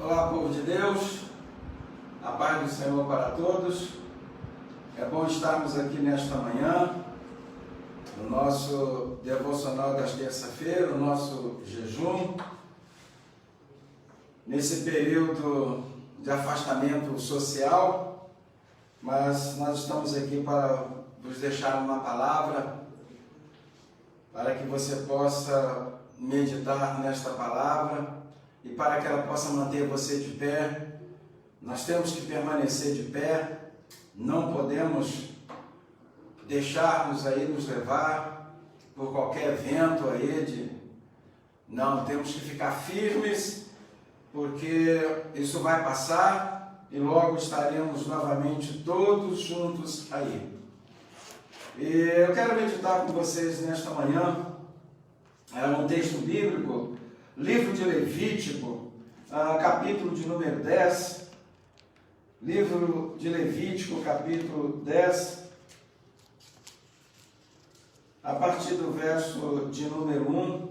Olá, povo de Deus, a paz do Senhor para todos. É bom estarmos aqui nesta manhã, no nosso devocional das terça-feiras, no nosso jejum, nesse período de afastamento social, mas nós estamos aqui para vos deixar uma palavra, para que você possa meditar nesta palavra, e para que ela possa manter você de pé. Nós temos que permanecer de pé, não podemos deixar-nos aí nos levar por qualquer vento aí não, temos que ficar firmes, porque isso vai passar e logo estaremos novamente todos juntos aí. E eu quero meditar com vocês nesta manhã um texto bíblico, livro de Levítico, capítulo de número 10, livro de Levítico, capítulo 10, a partir do verso de número 1,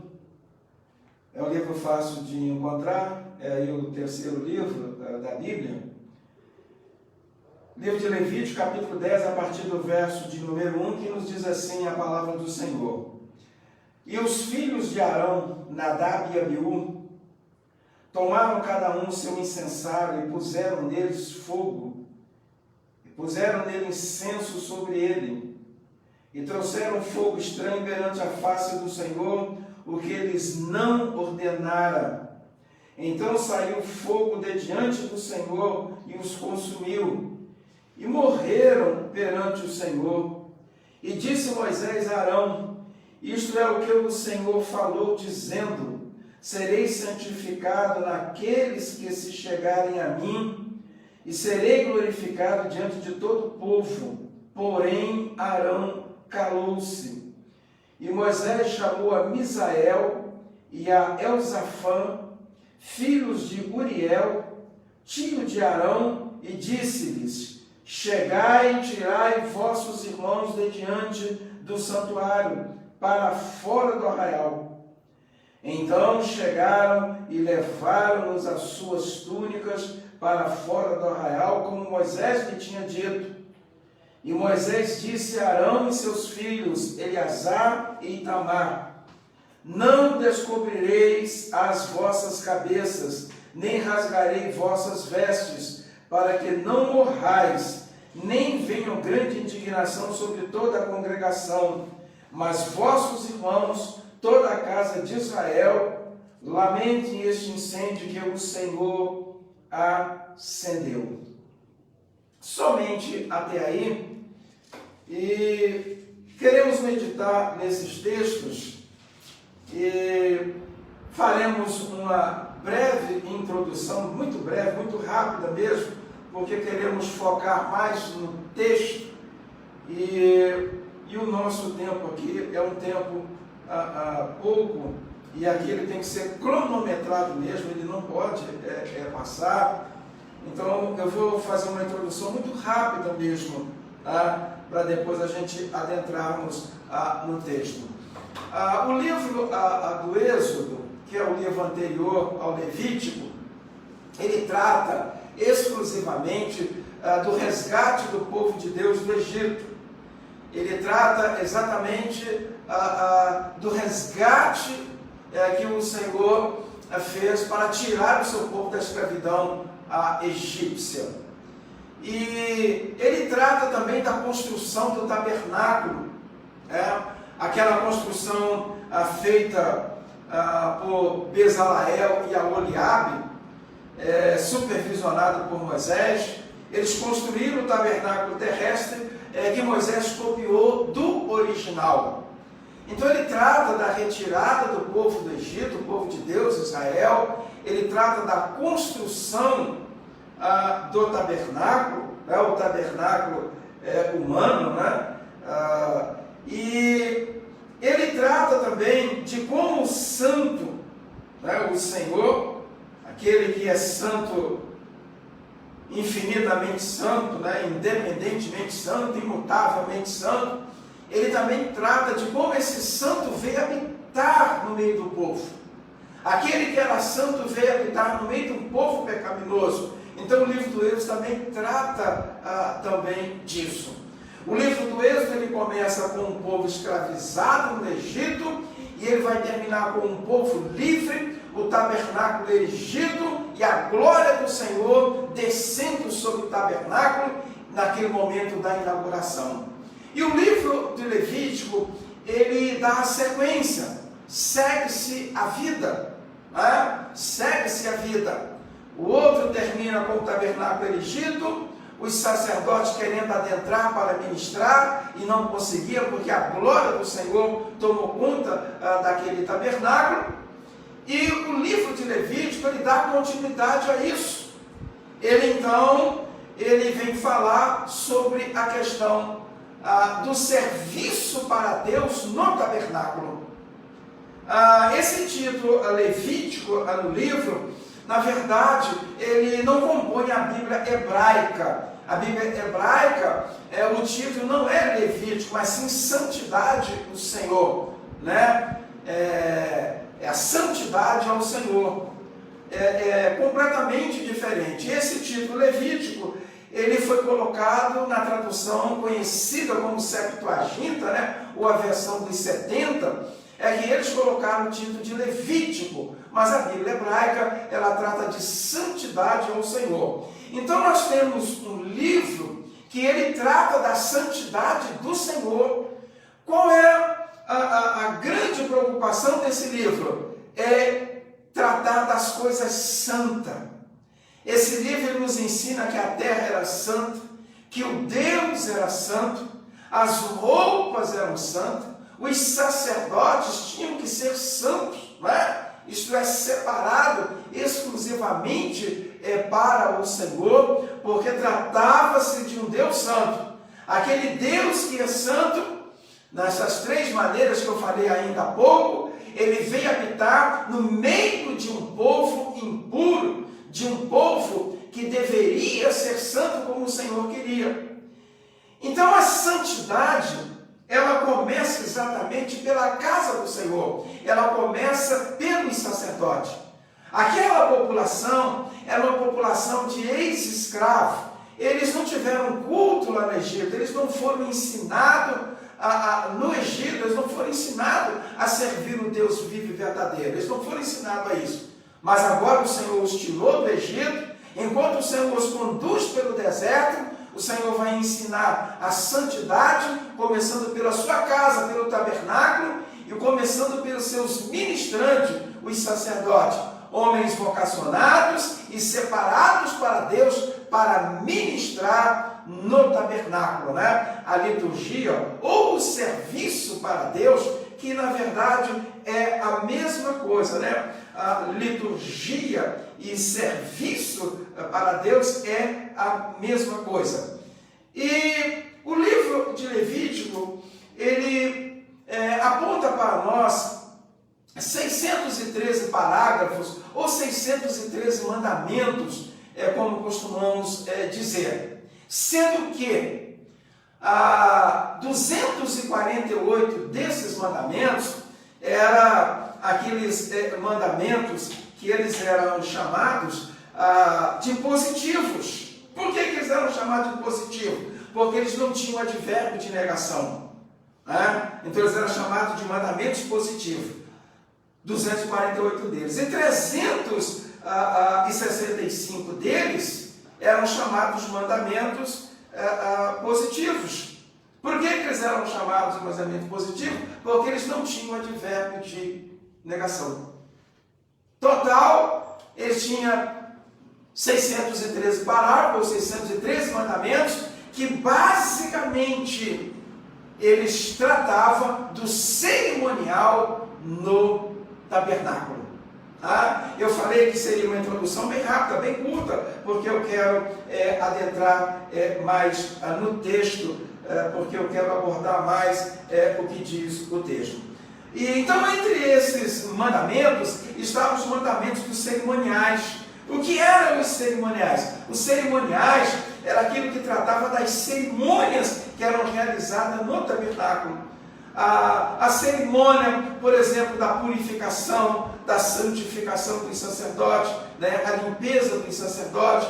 é um livro fácil de encontrar, é aí o terceiro livro da Bíblia. Livro de Levítico, capítulo 10, a partir do verso de número 1, que nos diz assim a palavra do Senhor. E os filhos de Arão, Nadab e Abiú, tomaram cada um seu incensário e puseram neles fogo, e puseram nele incenso sobre ele, e trouxeram fogo estranho perante a face do Senhor, o que eles não ordenaram. Então saiu fogo de diante do Senhor e os consumiu, e morreram perante o Senhor. E disse Moisés a Arão: isto é o que o Senhor falou, dizendo: serei santificado naqueles que se chegarem a mim, e serei glorificado diante de todo o povo. Porém, Arão calou-se. E Moisés chamou a Misael e a Elzafã, filhos de Uriel, tio de Arão, e disse-lhes: chegai e tirai vossos irmãos de diante do santuário, para fora do arraial. Então chegaram e levaram-nos as suas túnicas para fora do arraial, como Moisés lhe tinha dito. E Moisés disse a Arão e seus filhos, Eleazar e Itamar: não descobrireis as vossas cabeças, nem rasgarei vossas vestes, para que não morrais, nem venha grande indignação sobre toda a congregação. Mas vossos irmãos, toda a casa de Israel, lamentem este incêndio que o Senhor acendeu. Somente até aí. E queremos meditar nesses textos e faremos uma breve introdução, muito breve, muito rápida mesmo, porque queremos focar mais no texto e o nosso tempo aqui é um tempo pouco, e aqui ele tem que ser cronometrado mesmo, ele não pode passar. Então eu vou fazer uma introdução muito rápida mesmo, para depois a gente adentrarmos no texto. O livro do Êxodo, que é o livro anterior ao Levítico, ele trata exclusivamente do resgate do povo de Deus do Egito. Ele trata exatamente do resgate que o Senhor fez para tirar o seu povo da escravidão egípcia. E ele trata também da construção do tabernáculo, aquela construção feita por Bezaleel e Aholiabe, supervisionado por Moisés. Eles construíram o tabernáculo terrestre que Moisés copiou do original. Então ele trata da retirada do povo do Egito, o povo de Deus, Israel. Ele trata da construção do tabernáculo, o tabernáculo humano, e ele trata também de como o santo, o Senhor, aquele que é santo, infinitamente santo, independentemente santo, imutavelmente santo, ele também trata de como esse santo veio habitar no meio do povo. Aquele que era santo veio habitar no meio de um povo pecaminoso. Então o livro do Êxodo também trata também disso. O livro do Êxodo ele começa com um povo escravizado no Egito e ele vai terminar com um povo livre, o tabernáculo erigido e a glória do Senhor descendo sobre o tabernáculo naquele momento da inauguração. E o livro de Levítico ele dá a sequência, segue-se a vida, né? Segue-se a vida. O outro termina com o tabernáculo erigido, os sacerdotes querendo adentrar para ministrar e não conseguiam, porque a glória do Senhor tomou conta daquele tabernáculo. E o livro de Levítico ele dá continuidade a isso. Ele vem falar sobre a questão do serviço para Deus no tabernáculo. Esse título Levítico no livro, na verdade, ele não compõe a Bíblia hebraica. A Bíblia hebraica, o título não é Levítico, mas sim Santidade do Senhor, né? É a santidade ao Senhor. É completamente diferente. Esse título Levítico, ele foi colocado na tradução conhecida como Septuaginta, né? Ou a versão dos 70, que eles colocaram o título de Levítico, mas a Bíblia hebraica, ela trata de santidade ao Senhor. Então nós temos um livro que ele trata da santidade do Senhor. Qual é a grande preocupação desse livro? É tratar das coisas santas. Esse livro ele nos ensina que a terra era santa, que o Deus era santo, as roupas eram santas, os sacerdotes tinham que ser santos, né? Isto é, separado exclusivamente para o Senhor, porque tratava-se de um Deus santo. Aquele Deus que é santo, nessas três maneiras que eu falei ainda há pouco, ele veio habitar no meio de um povo impuro, de um povo que deveria ser santo como o Senhor queria. Então a santidade, ela começa exatamente pela casa do Senhor, ela começa pelos sacerdotes. Aquela população era uma população de ex-escravos, eles não tiveram culto lá no Egito, eles não foram ensinados no Egito, eles não foram ensinados a servir o Deus vivo e verdadeiro, eles não foram ensinados a isso. Mas agora o Senhor os tirou do Egito, enquanto o Senhor os conduz pelo deserto, o Senhor vai ensinar a santidade, começando pela sua casa, pelo tabernáculo, e começando pelos seus ministrantes, os sacerdotes, homens vocacionados e separados para Deus, para ministrar no tabernáculo, né? A liturgia ou o serviço para Deus, que na verdade é a mesma coisa, né? A liturgia e serviço para Deus é a mesma coisa. E o livro de Levítico, ele aponta para nós 613 parágrafos ou 613 mandamentos, como costumamos dizer. Sendo que 248 desses mandamentos eram aqueles mandamentos que eles eram chamados de positivos. Por que eles eram chamados de positivos? Porque eles não tinham advérbio de negação, né? Então eles eram chamados de mandamentos positivos. 248 deles. E 365 deles eram chamados de mandamentos positivos. Por que eles eram chamados de mandamentos positivos? Porque eles não tinham advérbio de negação. Total, eles tinham 613 parágrafos, 613 mandamentos, que basicamente eles tratavam do cerimonial no tabernáculo. Eu falei que seria uma introdução bem rápida, bem curta, porque eu quero adentrar mais no texto, porque eu quero abordar mais o que diz o texto. E então, entre esses mandamentos, estavam os mandamentos dos cerimoniais. O que eram os cerimoniais? Os cerimoniais era aquilo que tratava das cerimônias que eram realizadas no tabernáculo. a cerimônia, por exemplo, da purificação, da santificação dos sacerdotes, né? A limpeza dos sacerdotes,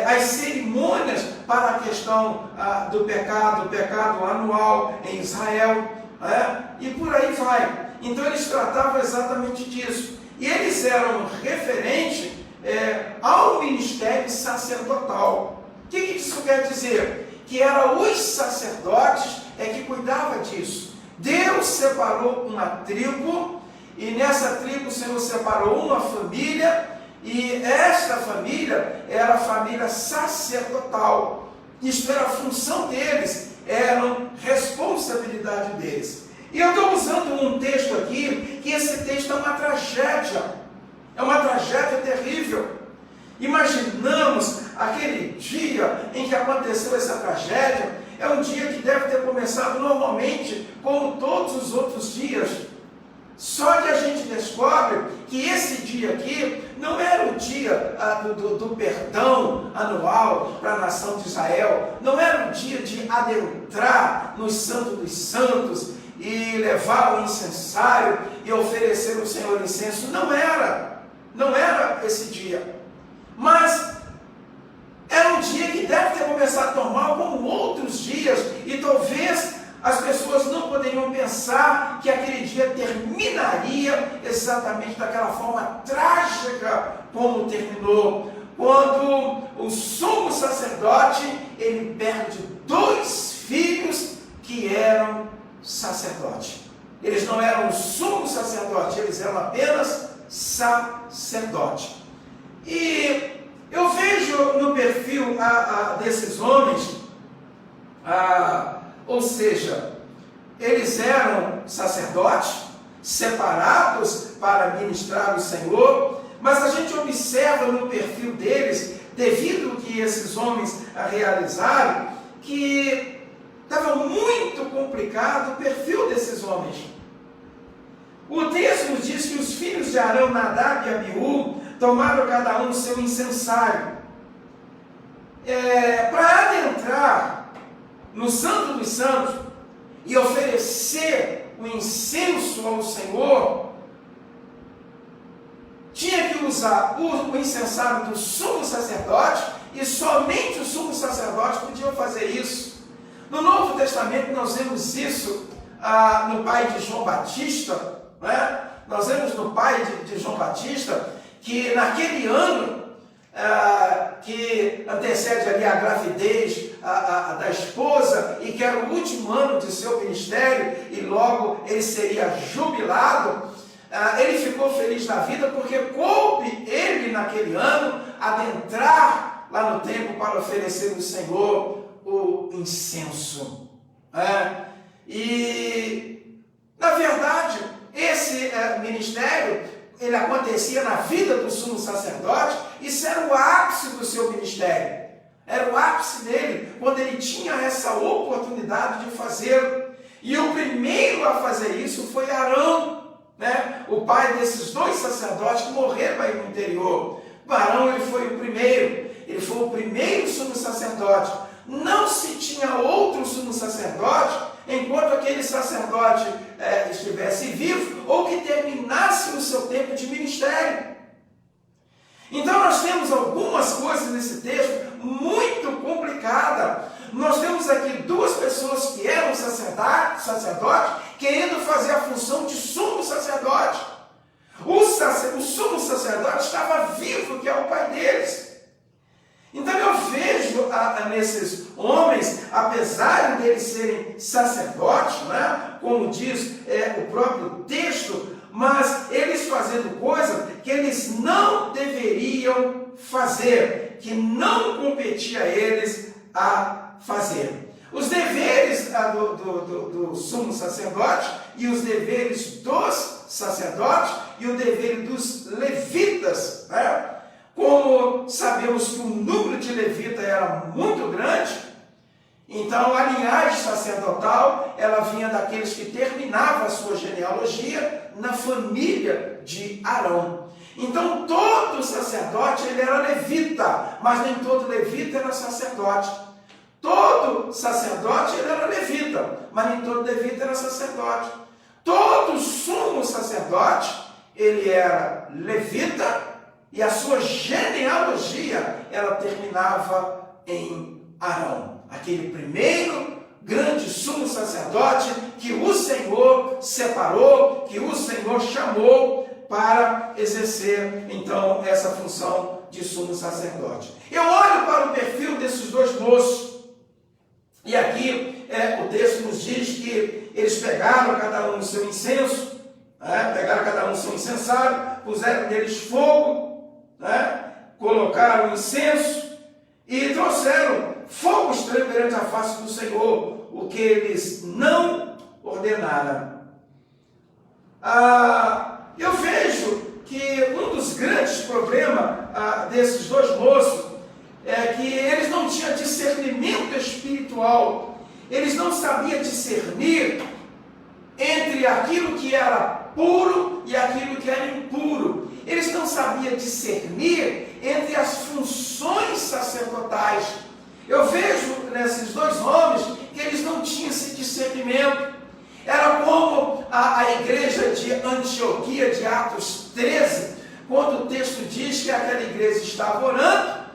as cerimônias para a questão do pecado anual em Israel, e por aí vai. Então eles tratavam exatamente disso. E eles eram referentes ao ministério sacerdotal. O que isso quer dizer? Que eram os sacerdotes que cuidavam disso. Deus separou uma tribo, e nessa tribo o Senhor separou uma família, e esta família era a família sacerdotal. Isto era a função deles, era responsabilidade deles. E eu estou usando um texto aqui, que esse texto é uma tragédia terrível. Imaginamos aquele dia em que aconteceu essa tragédia, é um dia que deve ter começado normalmente, como todos os outros dias. Só que a gente descobre que esse dia aqui não era o dia do perdão anual para a nação de Israel, não era o dia de adentrar no Santo dos Santos e levar o incensário e oferecer ao Senhor incenso. Não era esse dia. Mas era um dia que deve ter começado normal como outros dias, e talvez as pessoas não poderiam pensar que aquele dia terminaria exatamente daquela forma trágica como terminou, quando o sumo sacerdote, ele perde 2 filhos que eram sacerdote. Eles não eram o sumo sacerdote, eles eram apenas sacerdote. E eu vejo no perfil desses homens, ou seja, eles eram sacerdotes, separados para ministrar o Senhor, mas a gente observa no perfil deles, devido ao que esses homens realizaram, que estava muito complicado o perfil desses homens. O texto nos diz que os filhos de Arão, Nadab e Abiú, tomaram cada um o seu incensário. Para adentrar no Santo dos Santos e oferecer o incenso ao Senhor, tinha que usar o incensário do sumo sacerdote, e somente o sumo sacerdote podia fazer isso. No Novo Testamento nós vemos isso no pai de João Batista, nós vemos no pai de João Batista, que naquele ano que antecede ali a gravidez da esposa, e que era o último ano de seu ministério, e logo ele seria jubilado, ele ficou feliz da vida, porque coube ele naquele ano adentrar lá no templo para oferecer ao Senhor o incenso. E na verdade esse ministério, ele acontecia na vida do sumo sacerdote. Isso era o ápice do seu ministério, era o ápice dele, quando ele tinha essa oportunidade de fazer. E o primeiro a fazer isso foi Arão, o pai desses 2 sacerdotes que morreram aí no interior. Arão, ele foi o primeiro sumo sacerdote. Não se tinha outro sumo sacerdote enquanto aquele sacerdote estivesse vivo, ou que terminasse o seu tempo de ministério. Então nós temos algumas coisas nesse texto muito complicadas. Nós temos aqui 2 pessoas que eram sacerdotes querendo fazer a função de sumo sacerdote. O sumo sacerdote estava vivo, que é o pai deles. Então eu vejo nesses homens, apesar de eles serem sacerdotes, como diz o próprio texto, mas eles fazendo coisas que eles não deveriam fazer, que não competia a eles a fazer. Os deveres do sumo sacerdote e os deveres dos sacerdotes e o dever dos levitas, Como sabemos que o número de levita era muito grande, então a linhagem sacerdotal, ela vinha daqueles que terminavam a sua genealogia na família de Arão. Então todo sacerdote, ele era levita, mas nem todo levita era sacerdote. Todo sacerdote ele era levita, mas nem todo levita era sacerdote. Todo sumo sacerdote, ele era levita e a sua genealogia, ela terminava em Arão, aquele primeiro grande sumo sacerdote que o Senhor separou, que o Senhor chamou para exercer, então, essa função de sumo sacerdote. Eu olho para o perfil desses dois moços, e aqui o texto nos diz que eles pegaram cada um o seu incenso, pegaram cada um o seu incensário, puseram neles fogo, colocaram o incenso e trouxeram fogo estranho perante a face do Senhor, o que eles não ordenaram. Eu vejo que um dos grandes problemas desses dois moços é que eles não tinham discernimento espiritual, eles não sabiam discernir entre aquilo que era puro e aquilo que era impuro. Eles não sabiam discernir entre as funções sacerdotais. Eu vejo nesses dois homens que eles não tinham esse discernimento. Era como a igreja de Antioquia, de Atos 13, quando o texto diz que aquela igreja estava orando,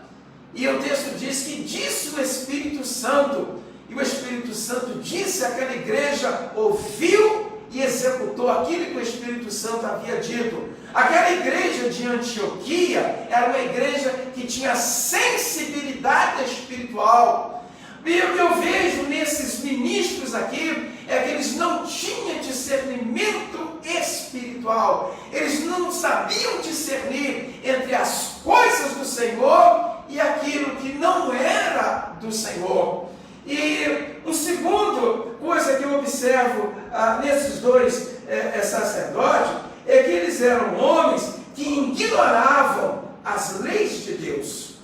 e o texto diz que disse o Espírito Santo, e o Espírito Santo disse àquela igreja, ouviu e executou aquilo que o Espírito Santo havia dito. Aquela igreja de Antioquia era uma igreja que tinha sensibilidade espiritual. E o que eu vejo nesses ministros aqui é que eles não tinham discernimento espiritual. Eles não sabiam discernir entre as coisas do Senhor e aquilo que não era do Senhor. E uma segunda coisa que eu observo nesses dois sacerdotes é que eles eram homens que ignoravam as leis de Deus.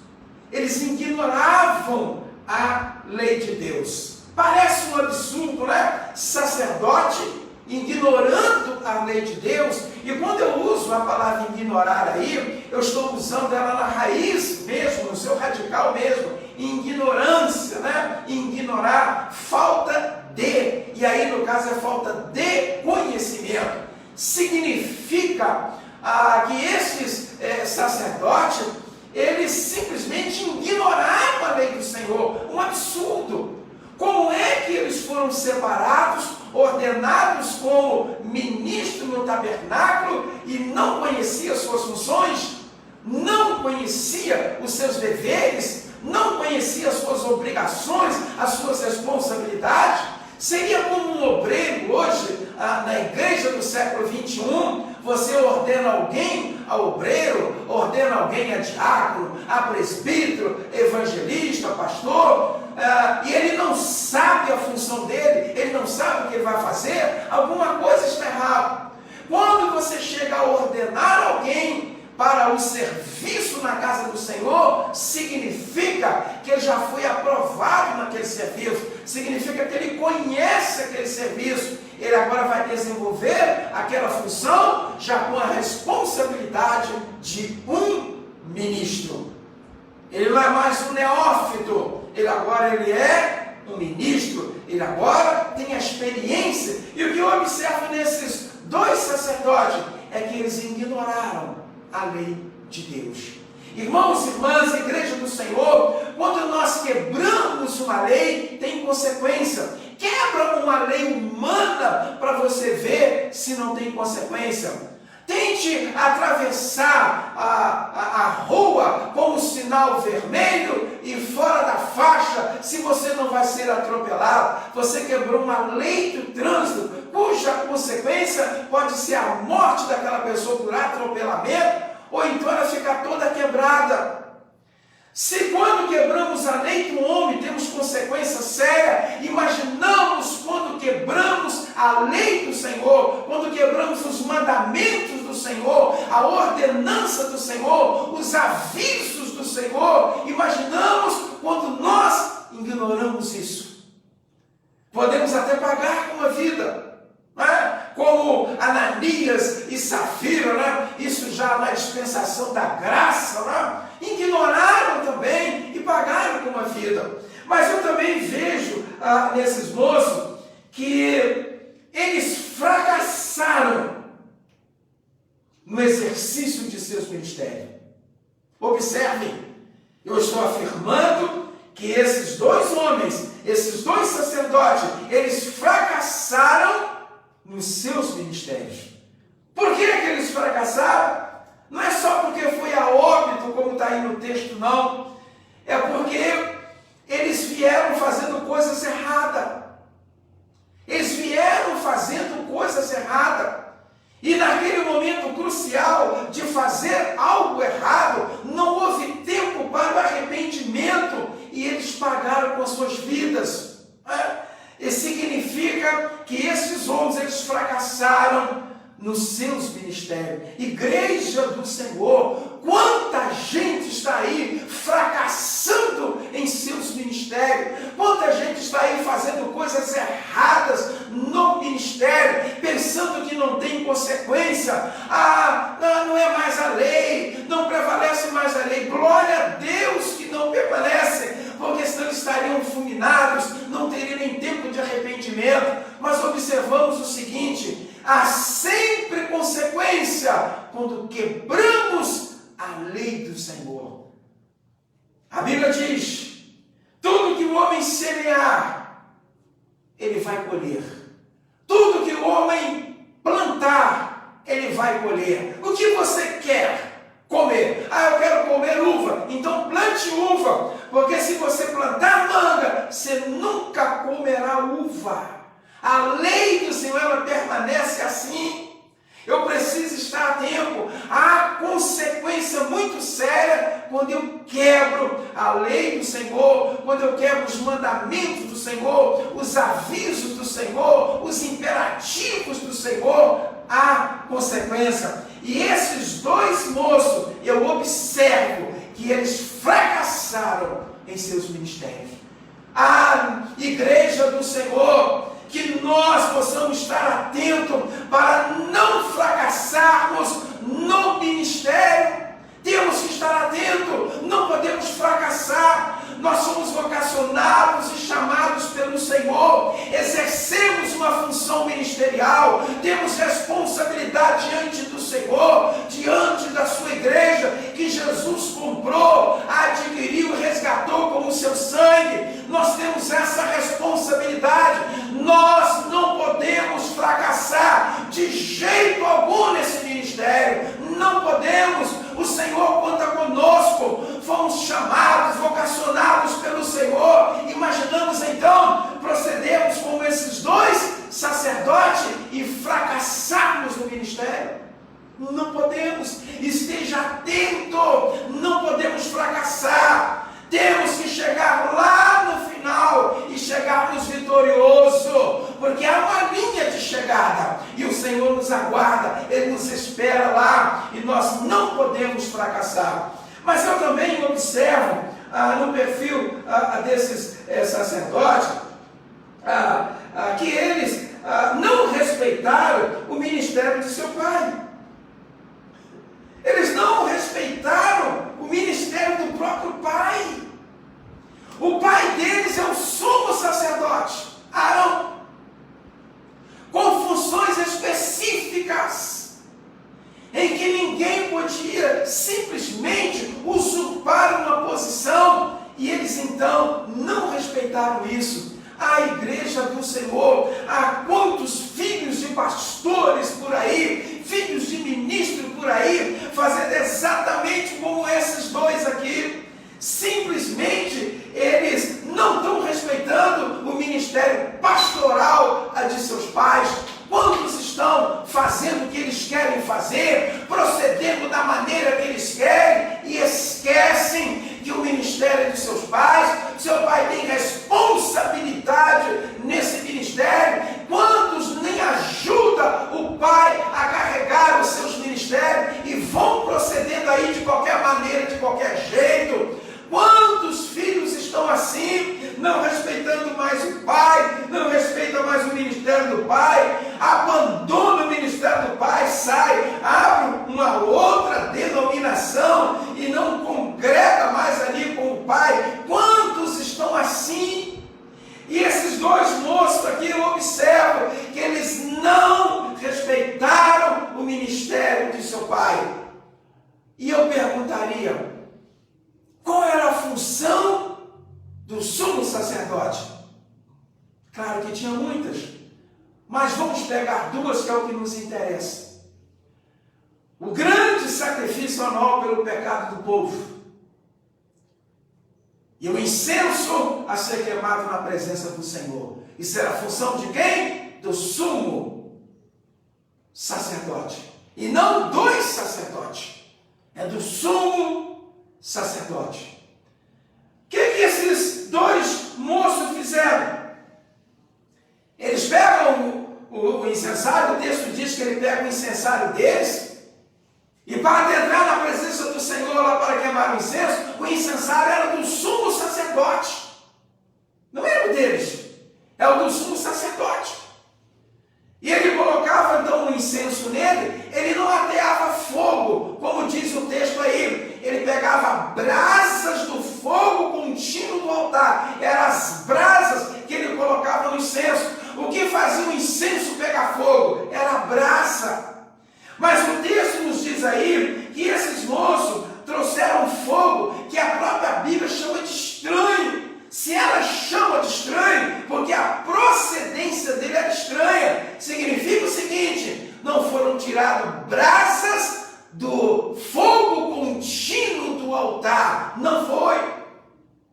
Eles ignoravam a lei de Deus. Parece um absurdo, né? Sacerdote ignorando a lei de Deus. E quando eu uso a palavra ignorar aí, eu estou usando ela na raiz mesmo, no seu radical mesmo, ignorância, né? Ignorar, falta de. E aí no caso é falta de conhecimento. Significa que esses sacerdotes, eles simplesmente ignoraram a lei do Senhor. Um absurdo. Como é que eles foram separados, ordenados como ministro no tabernáculo e não conhecia as suas funções, não conhecia os seus deveres, não conhecia as suas obrigações, as suas responsabilidades? Seria como um obreiro hoje, na igreja do século 21, você ordena alguém a obreiro, ordena alguém a diácono, a presbítero, evangelista, pastor, e ele não sabe a função dele, ele não sabe o que ele vai fazer, alguma coisa está errada. Quando você chega a ordenar alguém para o serviço na casa do Senhor, significa que ele já foi aprovado naquele serviço, significa que ele conhece aquele serviço, ele agora vai desenvolver aquela função já com a responsabilidade de um ministro. Ele não é mais um neófito, ele agora é um ministro, ele agora tem a experiência. E o que eu observo nesses dois sacerdotes é que eles ignoraram a lei de Deus. Irmãos e irmãs, igreja do Senhor, quando nós quebramos uma lei, tem consequência. Quebra uma lei humana para você ver se não tem consequência. Tente atravessar a rua com o sinal vermelho e fora da faixa, se você não vai ser atropelado. Você quebrou uma lei do trânsito, cuja consequência pode ser a morte daquela pessoa por atropelamento, ou então ela ficar toda quebrada. Se quando quebramos a lei do homem temos consequência séria, imaginamos quando quebramos a lei do Senhor, quando quebramos os mandamentos do Senhor, a ordenança do Senhor, os avisos do Senhor, imaginamos quando nós ignoramos isso. Podemos até pagar com a vida, né? Como Ananias e Safira, né? Isso já na dispensação da graça, né? Ignoraram também e pagaram pagaram com a vida. Mas eu também vejo nesses moços que eles fracassaram no exercício de seus ministérios. Observem, eu estou afirmando que esses dois homens, esses dois sacerdotes, eles fracassaram nos seus ministérios. Por que eles fracassaram? Não é só porque foi a óbito, como está aí no texto, não. É porque eles vieram fazendo coisas erradas. Eles vieram fazendo coisas erradas. E naquele momento crucial de fazer algo errado, não houve tempo para o arrependimento e eles pagaram com as suas vidas. E significa que esses homens, eles fracassaram nos seus ministérios. Igreja do Senhor, quanta gente está aí fracassando em seus ministérios, quanta gente está aí fazendo coisas erradas no ministério, pensando que não tem consequência. Não é mais a lei, não prevalece mais a lei. Glória a Deus que não prevalece, porque senão estariam fulminados, não teriam nem tempo de arrependimento. Mas observamos o seguinte: há sempre consequência quando quebramos a lei do Senhor. A Bíblia diz: tudo que o homem semear, ele vai colher. Tudo que o homem plantar, ele vai colher. O que você quer comer? Eu quero comer uva. Então plante uva, porque se você plantar manga, você nunca comerá uva. A lei do Senhor, ela permanece assim. Eu preciso estar atento. Há consequência muito séria quando eu quebro a lei do Senhor, quando eu quebro os mandamentos do Senhor, os avisos do Senhor, os imperativos do Senhor. Há consequência. E esses dois moços, eu observo que eles fracassaram em seus ministérios. A igreja do Senhor, que nós possamos estar atentos para não fracassarmos no ministério. Temos que estar atentos, não podemos fracassar. Nós somos vocacionados e chamados pelo Senhor, exercemos uma função ministerial, temos responsabilidade diante do Senhor, diante da sua igreja, que Jesus comprou, adquiriu e resgatou com o seu sangue. Nós temos essa responsabilidade. Nós não podemos fracassar de jeito algum nesse ministério. Não podemos. O Senhor conta conosco. Fomos chamados, vocacionados pelo Senhor. Imaginamos então procedermos como esses dois sacerdotes e fracassarmos no ministério? Não podemos. Esteja atento. Não podemos fracassar. Temos que chegar lá no final e chegarmos vitoriosos, porque há uma linha de chegada e o Senhor nos aguarda, Ele nos espera lá e nós não podemos fracassar. Mas eu também observo no perfil desses sacerdotes que eles não respeitaram o ministério de seu pai. Eles não respeitaram o ministério do próprio pai. O pai deles é o sumo sacerdote, Arão, com funções específicas, em que ninguém podia simplesmente usurpar uma posição, e eles então não respeitaram isso. A igreja do Senhor, há quantos filhos de pastores por aí, filhos de ministros por aí, fazendo exatamente como esses dois aqui. Simplesmente eles não estão respeitando o ministério pastoral de seus pais. Quantos estão fazendo o que eles querem fazer, procedendo da maneira que eles querem e esquecem que o ministério é de seus pais? Seu pai tem responsabilidade nesse ministério. Quantos nem ajuda o pai a carregar os seus ministérios e vão procedendo aí de qualquer maneira, de qualquer jeito? Quantos filhos estão assim, não respeitando mais o pai, não respeita mais o ministério do pai, abandona o ministério do pai, sai, abre uma outra denominação e não congrega mais ali com o pai? E eu perguntaria, qual era a função do sumo sacerdote? Claro que tinha muitas, mas vamos pegar duas que é o que nos interessa. O grande sacrifício anual pelo pecado do povo. E o incenso a ser queimado na presença do Senhor. Isso era a função de quem? Do sumo sacerdote. E não dos sacerdotes. É do sumo sacerdote. O que esses dois moços fizeram? Eles pegam o incensário, o texto diz que ele pega o incensário deles, e para entrar na presença do Senhor lá para queimar o incenso, o incensário era do sumo sacerdote. Não era o deles, é o do sumo sacerdote. E ele colocava então o incenso nele, ele não ateava fogo, como diz o texto aí. Ele pegava brasas do fogo contínuo do altar. Eram as brasas que ele colocava no incenso. O que fazia o incenso pegar fogo? Era a brasa. Mas o texto nos diz aí que esses moços trouxeram fogo que a própria Bíblia chama de estranho. Se ela chama de estranho, porque a procedência dele era estranha, significa o seguinte: não foram tiradas brasas do fogo contínuo do altar. Não foi.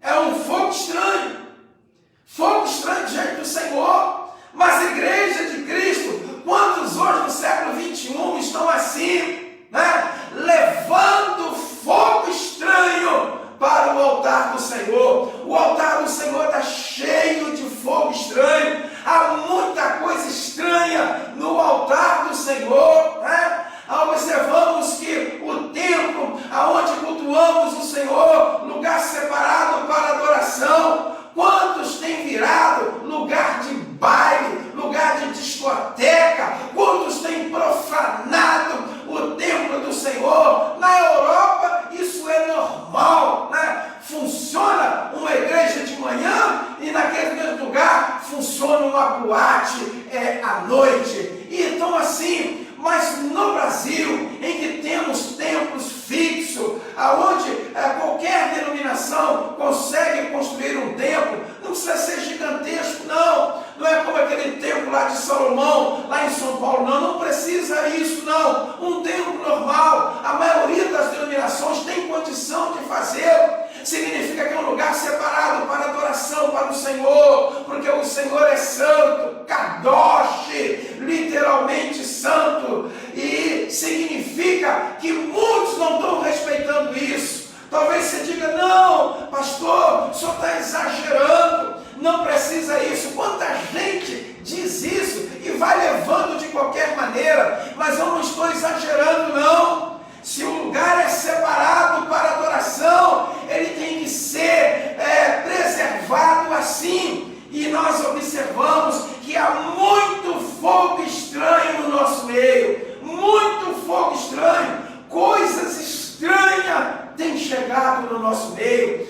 É um fogo estranho. Fogo estranho diante do Senhor. Mas a igreja de Cristo, quantos hoje no século 21 estão assim, né? Levando fogo estranho para o altar do Senhor. O altar do Senhor está cheio de fogo estranho. Há muita coisa estranha no altar do Senhor, né? Observamos que o templo, aonde cultuamos o Senhor, lugar separado para adoração, quantos têm virado lugar de baile, lugar de discoteca? Quantos têm profanado o templo do Senhor? Na Europa isso é normal, né? Funciona uma igreja de manhã e naquele mesmo lugar funciona uma boate à noite. E então assim, mas no Brasil, em que temos templos fixos, aonde qualquer denominação consegue construir um templo, não precisa ser gigantesco, não. Não é como aquele templo lá de Salomão, lá em São Paulo, não precisa isso, não. Um templo normal, a maioria das denominações tem condição de fazer. Significa que é um lugar separado para adoração para o Senhor, porque o Senhor é santo, kadosh, literalmente santo, e significa que muitos não estão respeitando isso. Talvez você diga, não, pastor, o senhor está exagerando, não precisa isso. Quanta gente diz isso e vai levando de qualquer maneira, mas eu não estou exagerando, não. Se o lugar é separado para adoração, ele tem que ser preservado assim. E nós observamos que há muito fogo estranho no nosso meio, muito fogo estranho, coisas estranhas têm chegado no nosso meio.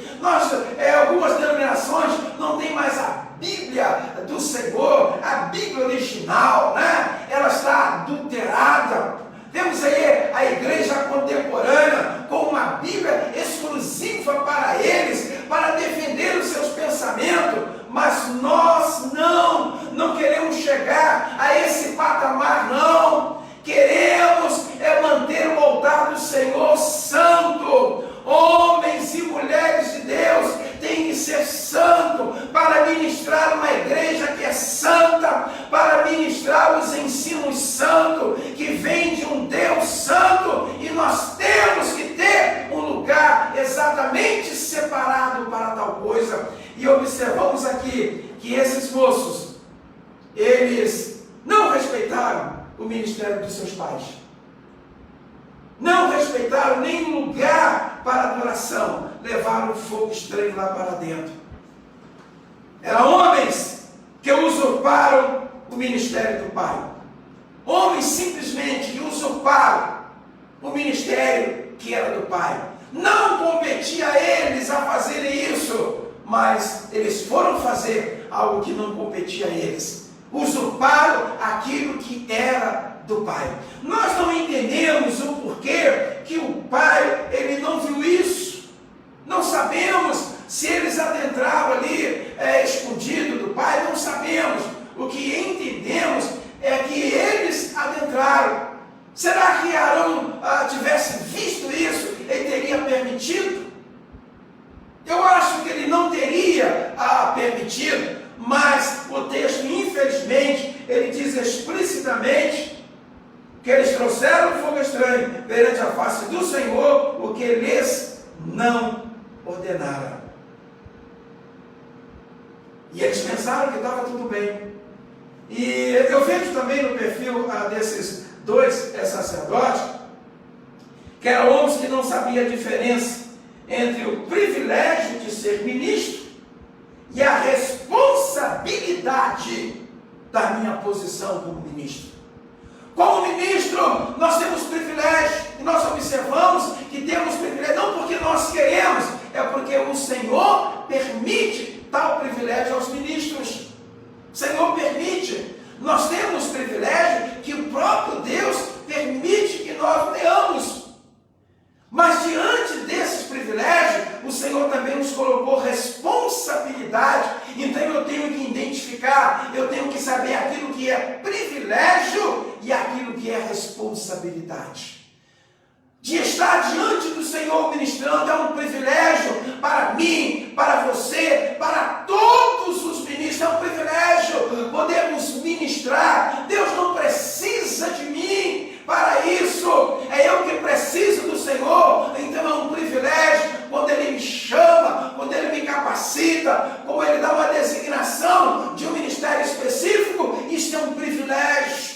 Algumas denominações não têm mais a Bíblia do Senhor, a Bíblia original, né? Ela está adulterada. Temos aí a igreja contemporânea com uma Bíblia exclusiva para eles, para defender os seus pensamentos, mas nós não queremos chegar a esse patamar, não. Queremos manter o altar do Senhor santo. Homens e mulheres de Deus têm que ser santos para ministrar uma igreja que é santa, para ministrar os ensinos santos que vêm de um Deus santo, e nós temos que ter um lugar exatamente separado para tal coisa. E observamos aqui que esses moços, eles não respeitaram o ministério dos seus pais. Não respeitaram nem lugar para adoração. Levaram um fogo estranho lá para dentro. Eram homens que usurparam o ministério do Pai. Homens simplesmente que usurparam o ministério que era do Pai. Não competia a eles a fazerem isso, mas eles foram fazer algo que não competia a eles. Usurparam aquilo que era do Pai. Nós não entendemos o porquê que o Pai perante a face do Senhor o que lhes não ordenara. E eles pensaram que estava tudo bem. E eu vejo também no perfil desses dois sacerdotes, que eram homens que não sabiam a diferença entre o privilégio de ser ministro e a responsabilidade da minha posição como ministro. Como ministro, nós temos privilégio, e nós observamos que temos privilégio, não porque nós queremos, é porque o Senhor permite tal privilégio aos ministros. O Senhor permite. Nós temos privilégio que o próprio Deus permite que nós tenhamos. Mas diante desses privilégios, o Senhor também nos colocou responsabilidade. Então eu tenho que identificar, eu tenho que saber aquilo que é privilégio e aquilo que é responsabilidade. De estar diante do Senhor ministrando é um privilégio para mim, para você, para todos os ministros. É um privilégio podermos ministrar. Deus não precisa de mim para isso. É eu que preciso do Senhor. Então é um privilégio quando Ele me chama, quando Ele me capacita, como Ele dá uma designação de um ministério específico. Isso é um privilégio.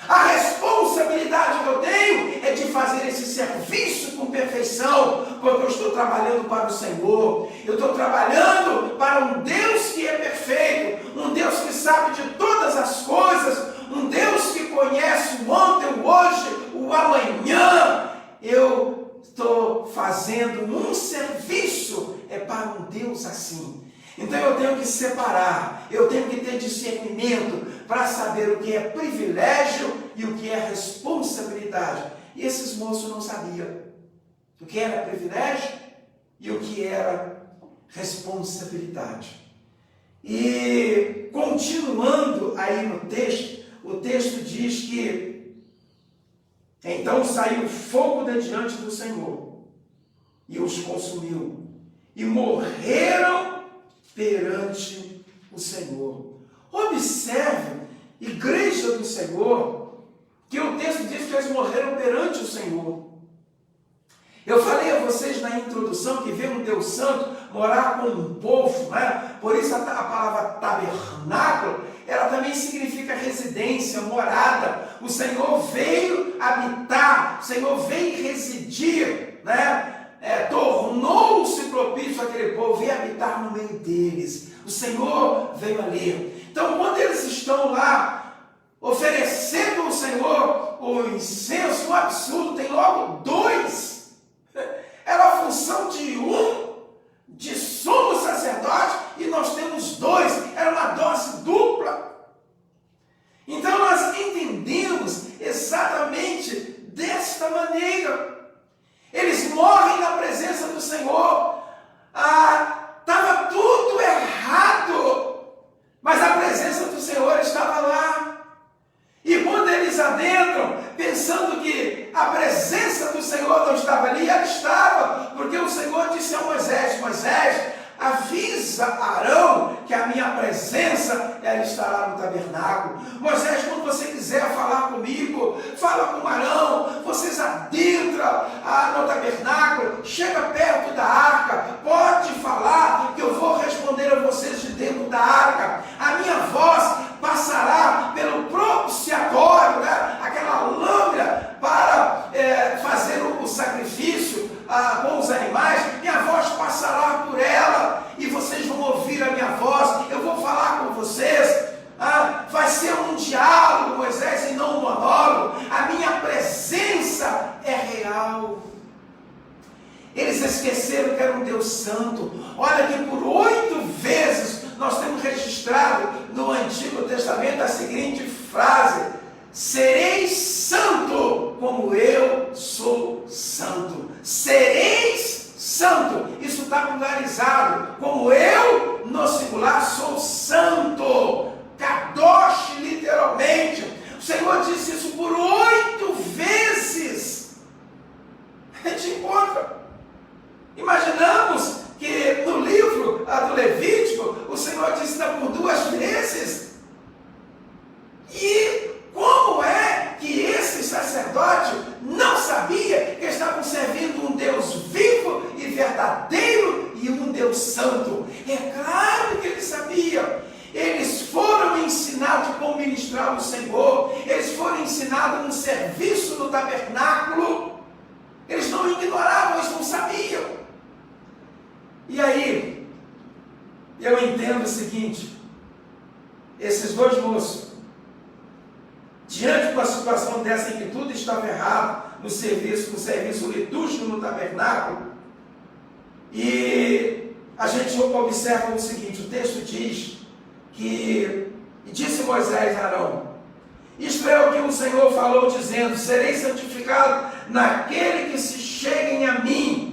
A responsabilidade que eu tenho é de fazer esse serviço com perfeição, porque eu estou trabalhando para o Senhor, eu estou trabalhando para um Deus que é perfeito, um Deus que sabe de todas as coisas, um Deus que conhece o ontem, o hoje, o amanhã. Eu estou fazendo um serviço para um Deus assim. Então eu tenho que separar, eu tenho que ter discernimento para saber o que é privilégio e o que é responsabilidade. E esses moços não sabiam o que era privilégio e o que era responsabilidade. E continuando aí no texto, o texto diz que então saiu fogo de diante do Senhor e os consumiu, e morreram perante o Senhor. Observe, igreja do Senhor, que o texto diz que eles morreram perante o Senhor. Eu falei a vocês na introdução que veio um Deus Santo morar com um povo, né? Por isso a palavra tabernáculo, ela também significa residência, morada. O Senhor veio habitar, o Senhor veio residir, né? Tornou-se propício àquele povo, veio habitar no meio deles. O Senhor veio ali. Então, quando eles estão lá oferecendo ao Senhor o incenso, um absurdo, tem logo dois. Era a função de um, de sumo sacerdote, e nós temos dois. Era uma dose dupla. Então, nós entendemos exatamente desta maneira. Eles morrem na presença do Senhor. Estava tudo errado, mas a presença do Senhor estava lá. E quando eles adentram, pensando que a presença do Senhor não estava ali, ela estava, porque o Senhor disse a Moisés: Moisés, avisa Arão que a minha presença ela estará no tabernáculo. Moisés, quando você quiser falar comigo, fala com Arão, vocês adentram no tabernáculo, chega perto da arca, pode falar que eu vou responder a vocês de dentro da arca. A minha voz passará pelo propiciatório, né? Aquela lâmina para fazer o sacrifício com os animais. Minha voz passará por ela e vocês vão ouvir a minha voz. Eu vou falar com vocês. Vai ser um diálogo, Moisés, e não um monólogo. A minha presença é real. Eles esqueceram que era um Deus santo. Olha que por 8 vezes nós temos registrado no Antigo Testamento a seguinte frase: sereis santo como eu sou santo. Sereis santo. Isso está pluralizado. Como eu, no singular, sou santo. Kadosh, literalmente. O Senhor disse isso por 8 vezes. A gente encontra. Imaginamos que no livro do Levítico, o Senhor disse por 2 vezes. E como é que esse sacerdote não sabia E aí, eu entendo o seguinte, esses dois moços, diante de uma situação dessa em que tudo estava errado, no serviço litúrgico no tabernáculo, e a gente observa o seguinte, o texto diz que, e disse Moisés a Arão, isto é o que o Senhor falou dizendo, serei santificado naquele que se cheguem a mim,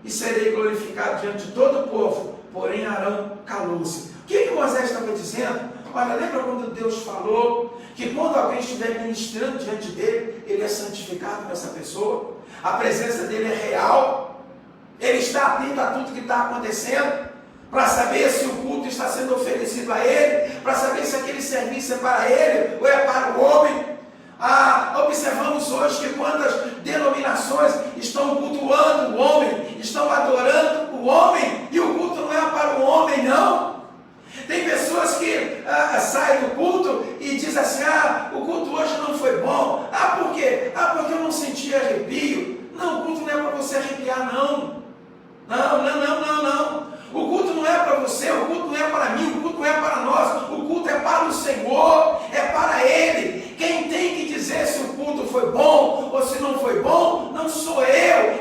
e serei glorificado diante de todo o povo. Porém Arão calou-se. O que Moisés estava dizendo? Olha, lembra quando Deus falou que quando alguém estiver ministrando diante dele, ele é santificado nessa pessoa? A presença dele é real, ele está atento a tudo que está acontecendo, para saber se o culto está sendo oferecido a ele, para saber se aquele serviço é para ele ou é para o homem. Observamos hoje que quantas denominações estão cultuando o homem, estão adorando o homem, e o culto não é para o homem, não. Tem pessoas que saem do culto e dizem assim, o culto hoje não foi bom. Por quê? Porque eu não senti arrepio. Não, o culto não é para você arrepiar, não. Não. O culto não é para você, o culto não é para mim, o culto não é para nós, o culto é para o Senhor, é para Ele. Quem tem que dizer se o culto foi bom ou se não foi bom, não sou eu,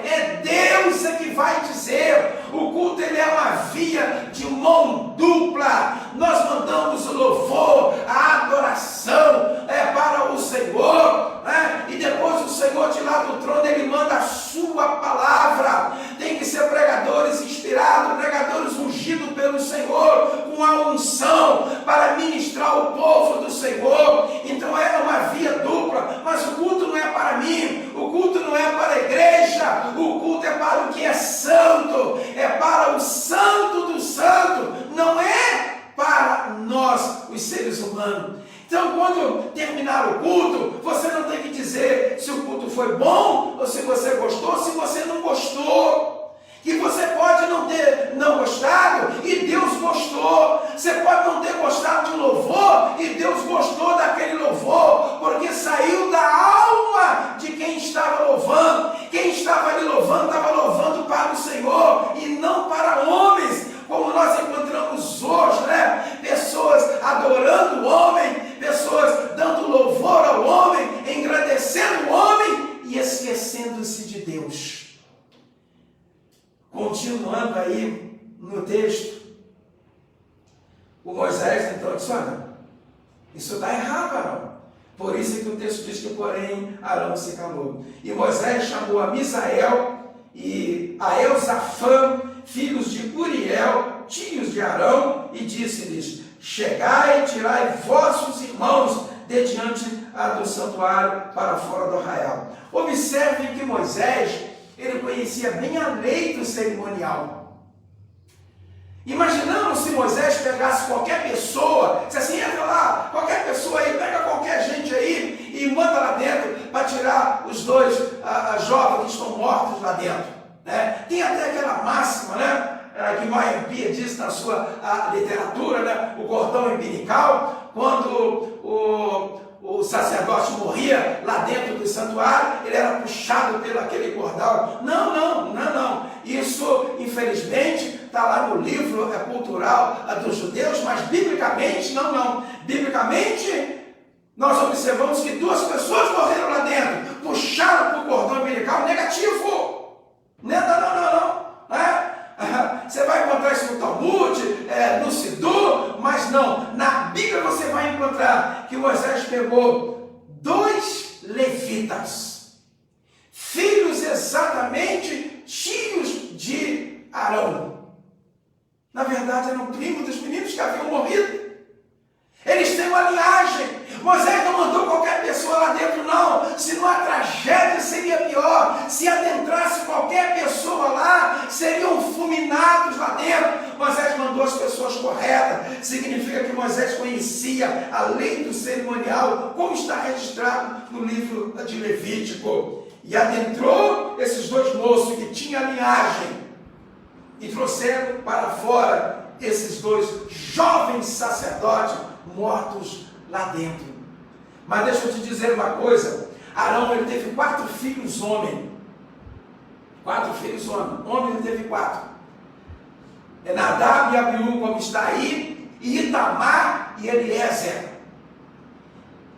é Deus que vai dizer. O culto ele é uma via de mão dupla, nós mandamos o louvor, a adoração é para o Senhor, e depois o Senhor de lá do trono, Ele manda a sua palavra. Tem que ser pregadores inspirados, pregadores ungidos pelo Senhor, com a unção para ministrar o povo do Senhor. Então é uma via dupla, mas o culto não é para mim, o culto não é para a igreja, o culto é para o que é santo, é para o santo do santo, não é para nós, os seres humanos. Então, quando terminar o culto, você não tem que dizer se o culto foi bom, ou se você gostou, se você não gostou. Que você pode não ter gostado, e Deus gostou. Você pode não ter gostado de louvor, e Deus gostou daquele louvor, porque saiu da alma de quem estava louvando. Quem estava ali louvando, estava louvando para o Senhor, e não para homens, como nós encontramos hoje, pessoas adorando o homem, pessoas dando louvor ao homem, engrandecendo o homem e esquecendo-se de Deus. Continuando aí no texto, o Moisés então disse, olha, isso está errado, Arão. Por isso é que o texto diz que, porém, Arão se calou. E Moisés chamou a Misael e a Elzafã, filhos de Uriel, tios de Arão, e disse-lhes, chegai e tirai vossos irmãos de diante do santuário para fora do arraial. Observem que Moisés, ele conhecia bem a lei do cerimonial. Imaginamos se Moisés pegasse qualquer pessoa, disse assim, entra lá, qualquer pessoa aí, pega qualquer gente aí e manda lá dentro para tirar os dois jovens que estão mortos lá dentro. Tem até aquela máxima, que Meyer Pia diz na sua literatura, o cordão umbilical, quando o sacerdote morria lá dentro do santuário, ele era puxado pelo aquele cordão. Não. Isso, infelizmente, está lá no livro cultural dos judeus, mas biblicamente, não. Biblicamente, nós observamos que 2 pessoas morreram lá dentro, puxaram para o cordão umbilical, negativo. Não. Você vai encontrar isso no Talmud, no Sidur, mas não. Na Bíblia você vai encontrar que Moisés pegou 2 levitas, filhos exatamente tios de Arão. Na verdade eram primos dos meninos que haviam morrido. Eles têm uma linhagem. Moisés não mandou qualquer pessoa lá dentro, não. Senão a tragédia seria pior. Se adentrasse qualquer pessoa lá, seriam fulminados lá dentro. Moisés mandou as pessoas corretas. Significa que Moisés conhecia a lei do cerimonial, como está registrado no livro de Levítico. E adentrou esses 2 moços que tinham linhagem e trouxeram para fora esses 2 jovens sacerdotes mortos lá dentro. Mas deixa eu te dizer uma coisa, Arão ele teve 4 filhos homens. 4 filhos homens. Homem ele teve 4. É Nadab e Abiú, como está aí, e Itamar e Eliezer.